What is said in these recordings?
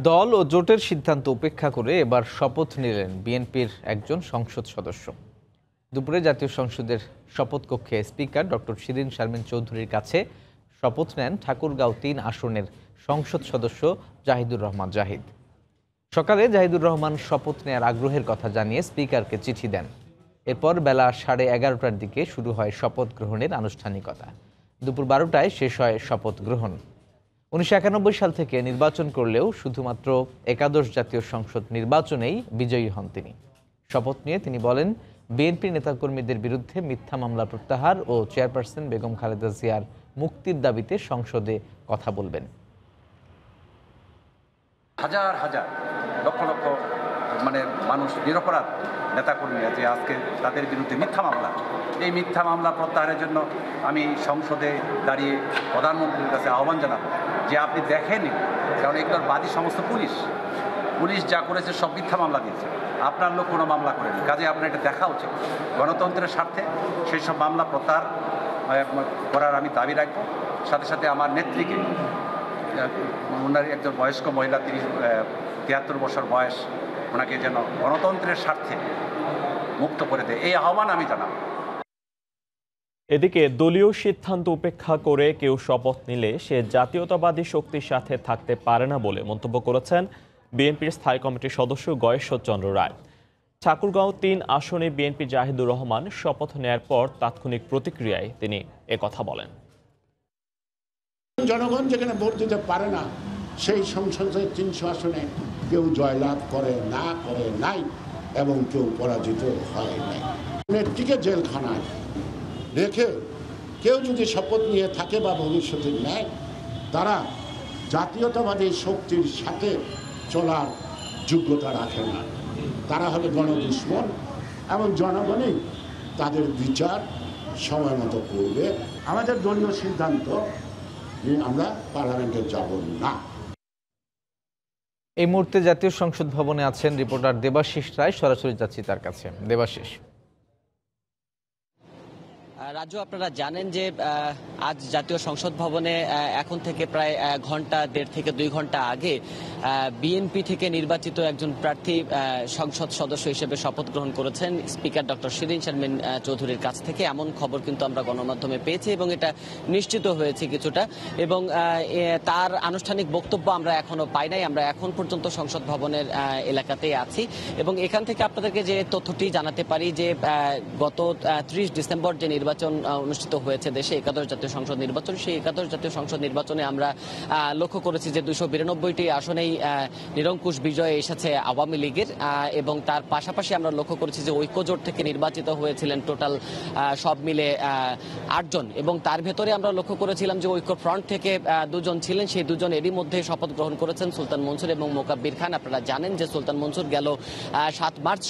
দল ও জোটের সিদ্ধান্ত উপেক্ষা করে এবার শপথ নিলেন বিএনপির একজন সংসদ সদস্য। দুপুরে জাতীয় সংসদের শপথ কক্ষে স্পিকার ডক্টর শিরীন শারমিন চৌধুরীর কাছে শপথ নেন ঠাকুরগাঁও ৩ আসনের সংসদ সদস্য জাহিদুর রহমান জাহিদ। সকালে জাহিদুর রহমান শপথ নেয়ার আগ্রহের কথা জানিয়ে স্পিকারকে চিঠি দেন। এরপর বেলা 11:30টার দিকে শুরু হয় শপথ গ্রহণের আনুষ্ঠানিকতা। দুপুর 12টায় শেষ হয় শপথ গ্রহণ। 1991 সাল থেকে নির্বাচন করলেও শুধুমাত্র একাদশ জাতীয় সংসদ নির্বাচনেই বিজয়ী হন তিনি। শপথ নিয়ে তিনি বলেন, বিএনপি নেতাকর্মীদের বিরুদ্ধে মিথ্যা মামলা প্রত্যাহার ও চেয়ারপারসন বেগম খালেদা জিয়ার মুক্তির দাবিতে সংসদে কথা বলবেন। হাজার হাজার লক্ষ লক্ষ মানুষ নিরপরাধ নেতাকর্মীরা যে আজকে তাদের বিরুদ্ধে মিথ্যা মামলা, এই মিথ্যা মামলা প্রত্যাহারের জন্য আমি সংসদে দাঁড়িয়ে প্রধানমন্ত্রীর কাছে আহ্বান জানাবো যে আপনি দেখেনি, কারণ এগুলোর বাদী সমস্ত পুলিশ যা করেছে সব মিথ্যা মামলা দিয়েছে, আপনার লোক কোনো মামলা করেনি। কাজে আপনার এটা দেখা উচিত। গণতন্ত্রের স্বার্থে সেই সব মামলা প্রত্যাহার করার আমি দাবি রাখবো। সাথে সাথে আমার নেত্রীকে, ওনার একজন বয়স্ক মহিলা, 73 বছর বয়স, ওনাকে যেন গণতন্ত্রের স্বার্থে মুক্ত করে দেয়, এই আহ্বান আমি জানাব। এদিকে দলীয় সিদ্ধান্ত উপেক্ষা করে কেউ শপথ নিলে সে জাতীয়তাবাদী শক্তির সাথে থাকতে পারে না বলে মন্তব্য করেছেন বিএনপির স্থায়ী কমিটির সদস্য গয়েশ্বরচন্দ্র রায়। ঠাকুরগাঁও ৩ আসনে বিএনপি জাহিদুর রহমান শপথ নেয়ার পর তাৎক্ষণিক প্রতিক্রিয়ায় তিনি একথা বলেন। জনগণ যেখানে ভোট দিতে পারে না, সেই সংসদের 300 আসনে কেউ জয়লাভ করে নাই এবং কেউ পরাজিত হয় নাই। নেত্রীকে জেলখানায় রেখে কেউ যদি শপথ নিয়ে থাকে বা ভবিষ্যতে নেয়, তারা জাতীয়তাবাদী শক্তির সাথে চলার যোগ্যতা রাখে না। তারা হবে গণদুশ্মন এবং জনগণই তাদের বিচার সময় মতো করবে। আমাদের দলীয় সিদ্ধান্ত, আমরা পার্লামেন্টে যাব না। এই মুহূর্তে জাতীয় সংসদ ভবনে আছেন রিপোর্টার দেবাশিস রায়। সরাসরি যাচ্ছি তার কাছে। দেবাশিস। রাজু, আপনারা জানেন যে আজ জাতীয় সংসদ ভবনে এখন থেকে প্রায় ঘন্টা 1.5 থেকে 2 ঘন্টা আগে বিএনপি থেকে নির্বাচিত একজন প্রার্থী সংসদ সদস্য হিসেবে শপথ গ্রহণ করেছেন স্পিকার ডক্টর শিরীন শারমিন চৌধুরীর কাছ থেকে। এমন খবর কিন্তু আমরা গণমাধ্যমে পেয়েছি এবং এটা নিশ্চিত হয়েছে কিছুটা, এবং তার আনুষ্ঠানিক বক্তব্য আমরা এখনো পাই নাই। আমরা এখন পর্যন্ত সংসদ ভবনের এলাকাতেই আছি এবং এখান থেকে আপনাদেরকে যে তথ্যটি জানাতে পারি যে গত 30 ডিসেম্বর যে নির্বাচন অনুষ্ঠিত হয়েছে দেশে, একাদশ জাতীয় সংসদ নির্বাচন, সেই একাদশ জাতীয় সংসদ নির্বাচনে আমরা লক্ষ্য করেছি যে 292টি আসনেই নিরঙ্কুশ বিজয় এসেছে আওয়ামী লীগের, এবং তার পাশাপাশি আমরা লক্ষ্য করেছি যে ঐক্যজোট থেকে নির্বাচিত হয়েছিলেন টোটাল সব মিলে 8 জন, এবং তার ভেতরে আমরা লক্ষ্য করেছিলাম যে ঐক্য ফ্রন্ট থেকে 2 জন ছিলেন। সেই 2 জন এরই মধ্যে শপথ গ্রহণ করেছেন, সুলতান মনসুর এবং মোকাব্বির খান। আপনারা জানেন যে সুলতান মনসুর গেল 7 মার্চ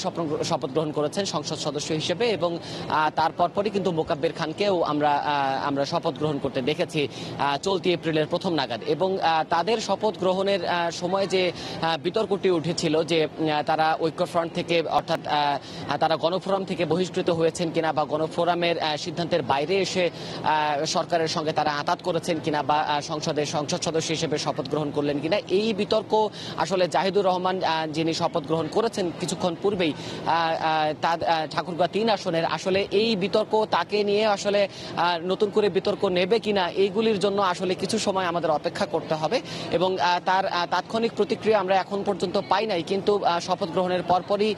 শপথ গ্রহণ করেছেন সংসদ সদস্য হিসেবে, এবং তার পরপরই কিন্তু মোকাব্বির খানকেও আমরা শপথ গ্রহণ করতে দেখেছি চলতি এপ্রিলের প্রথম নাগাদ। এবং তাদের শপথ গ্রহণের সময় যে বিতর্কটি উঠেছিল যে তারা ঐক্যফ্রন্ট থেকে, অর্থাৎ তারা গণফোরাম থেকে বহিষ্কৃত হয়েছেন কিনা, বা গণফোরামের সিদ্ধান্তের বাইরে এসে সরকারের সঙ্গে তারা আঁতাত করেছেন কিনা, বা সংসদ সদস্য হিসেবে শপথ গ্রহণ করলেন কিনা, এই বিতর্ক আসলে জাহিদুর রহমান যিনি শপথ গ্রহণ করেছেন কিছুক্ষণ পূর্বেই ঠাকুরগাঁও 3 আসনের, আসলে এই বিতর্ক তাকে নিয়ে আসলে নতুন করে বিতর্ক নেবে কিনা, এইগুলির জন্য আসলে কিছু সময় আমাদের অপেক্ষা করতে হবে। এবং তার তাৎক্ষণিক প্রতিক্রিয়া আমরা এখন পর্যন্ত পাই নাই, কিন্তু শপথ গ্রহণের পরপরই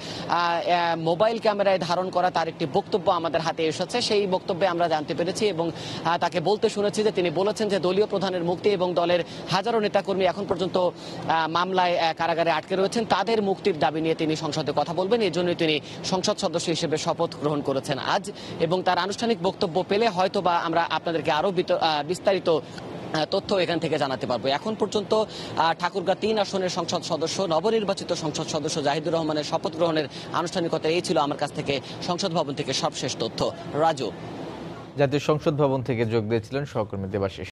মোবাইল ক্যামেরায় ধারণ করা তার একটি বক্তব্য আমাদের হাতে এসেছে। সেই বক্তব্যে আমরা জানতে পেরেছি এবং তাকে বলতে শুনেছি যে তিনি বলেছেন যে দলীয় প্রধানের মুক্তি এবং দলের হাজারো নেতাকর্মী এখন পর্যন্ত মামলায় কারাগারে আটকে রয়েছেন, তাদের মুক্তির দাবি নিয়ে তিনি সংসদে কথা বলবেন। এই জন্যই তিনি সংসদ সদস্য হিসেবে শপথ গ্রহণ করেছেন আজ, এবং তার আনুষ্ঠানিক বক্তব্য পেলে হয়তো বা আমরা আপনাদেরকে আরো বিস্তারিত তথ্য এখান থেকে জানাতে পারবো। এখন পর্যন্ত ঠাকুরগাঁও 3 আসনের সংসদ সদস্য, নবনির্বাচিত সংসদ সদস্য জাহিদুর রহমানের শপথ গ্রহণের আনুষ্ঠানিকতা এই ছিল আমার কাছ থেকে সংসদ ভবন থেকে সবশেষ তথ্য। রাজু। জাতীয় সংসদ ভবন থেকে যোগ দিয়েছিলেন সহকর্মী দেবাশিস।